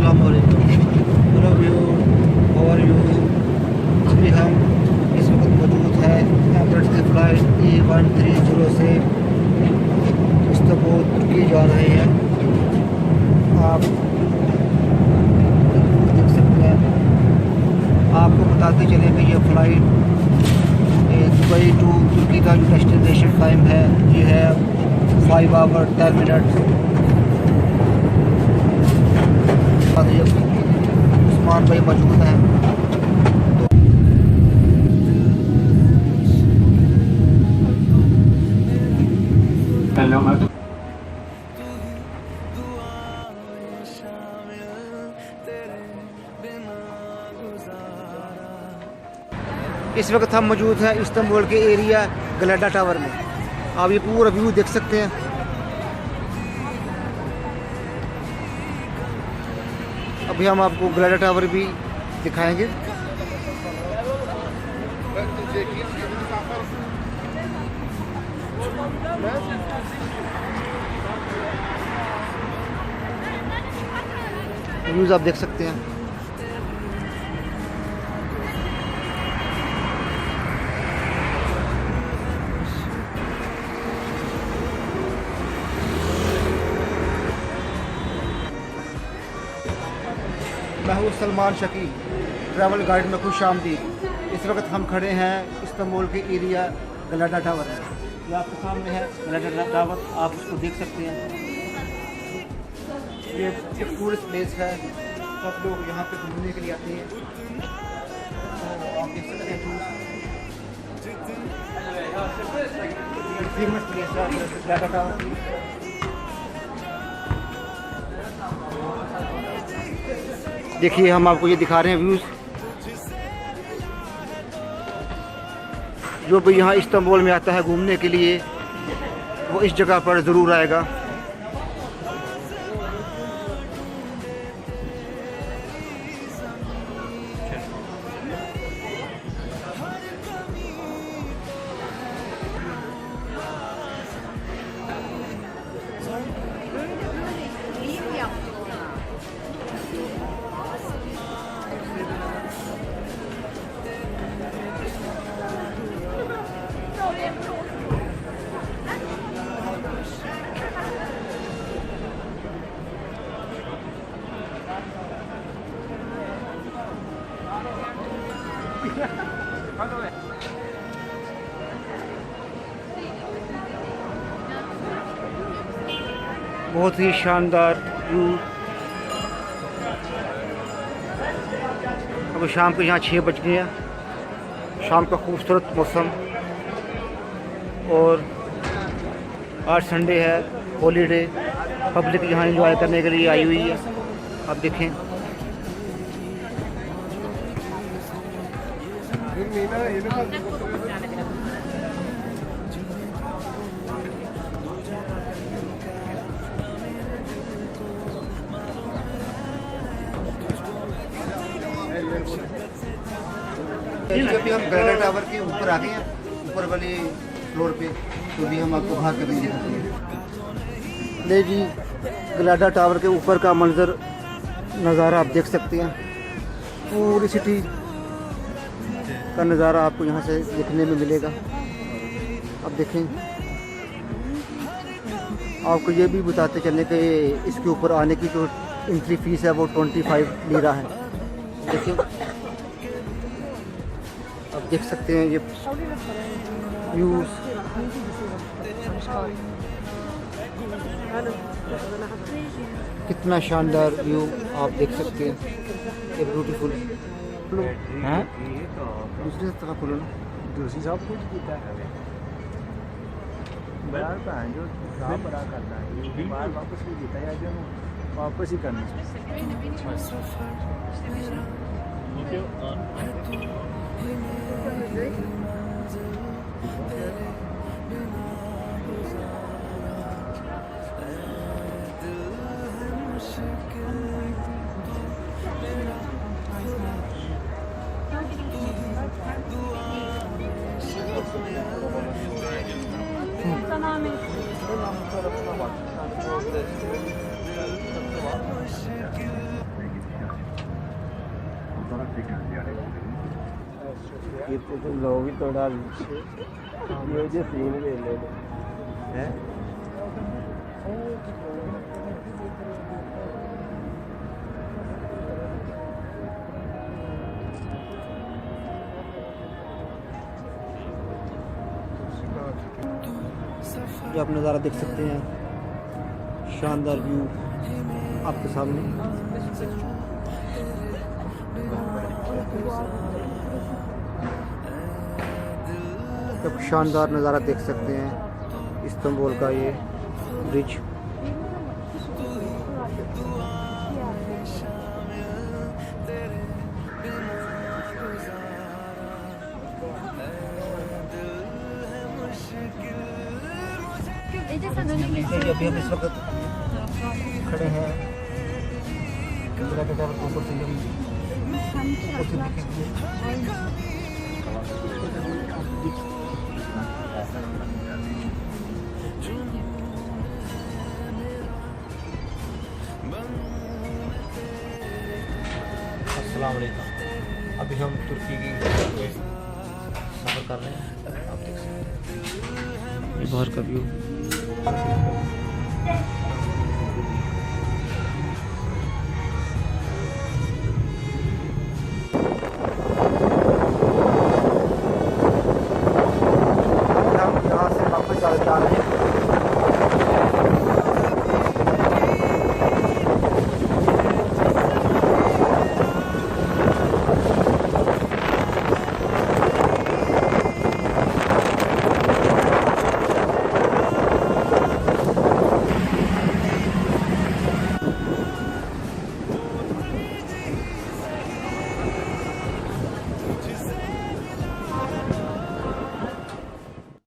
अस्सलाम वालेकुम। Hello view, how are you. अभी हम इस वक्त मौजूद है एमिरेट्स की फ़्लाइट E130 से इस्तांबुल तुर्की जा रहे हैं। आप देख सकते हैं। आपको बताते चलें कि ये फ़्लाइट दुबई टू तुर्की का जो डेस्टिनेशन टाइम है ये है 5 आवर 10 मिनट। उस्मान भाई मौजूद हैं। इस वक्त हम मौजूद हैं इस्तांबुल के एरिया गलेडा टावर में। आप ये पूरा व्यू देख सकते हैं। अभी हम आपको गलेडा टावर भी दिखाएंगे। व्यूज़ आप देख सकते हैं। मैं हूँ सलमान शकील, ट्रैवल गाइड में खुश आमदीद। इस वक्त हम खड़े हैं इस्तांबुल के एरिया गलेडा टावर में। ये आपके सामने है गलेडा टावर, आप उसको देख सकते हैं। ये एक टूरिस्ट प्लेस है, सब लोग यहाँ पे घूमने के लिए आते हैं। तो आप देख सकते हैं फेमस प्लेस है गलेडा टावर की। देखिए हम आपको ये दिखा रहे हैं व्यूज़। जो भी यहाँ इस्तांबुल में आता है घूमने के लिए वो इस जगह पर ज़रूर आएगा। बहुत ही शानदार व्यू। अब शाम को यहाँ 6 बज गए हैं। शाम का खूबसूरत मौसम, और आज संडे है, हॉलीडे। पब्लिक यहाँ एंजॉय करने के लिए आई हुई है। आप देखें अभी हम गलेडा टावर के ऊपर आ गए हैं, ऊपर वाले फ्लोर पे। तो भी हम आपको बाहर करके दिखाते हैं। ले जी, गलेडा टावर के ऊपर का मंजर नज़ारा आप देख सकते हैं। पूरी सिटी का नज़ारा आपको यहाँ से देखने में मिलेगा। अब देखें, आपको ये भी बताते चलने कि इसके ऊपर आने की जो एंट्री फीस है वो 25 लीरा है। देखिए आप देख सकते हैं ये व्यूज़। कितना शानदार व्यू आप देख सकते हैं। ये ब्यूटीफुल है। दूसरी तरफ खोलो ना, दूसरी सब कुछ किया है बाहर का है जो साफ बड़ा करता है। बाहर वापस भी किया है जो वापस ही करना tarafına bak. Yani o कितने तो लोग ही थोड़ा ये जो सीन ले ले हैं ये आप नज़ारा देख सकते हैं, शानदार व्यू आपके सामने। एक शानदार नज़ारा देख सकते हैं इस्तांबुल का ये ब्रिज। अभी हम इस वक्त खड़े हैं ग्रेटर टावर के ऊपर से अस्सलाम वालेकुम। अभी हम तुर्की की सफ़र कर रहे हैं, आप देख सकते हैं बाहर का व्यू।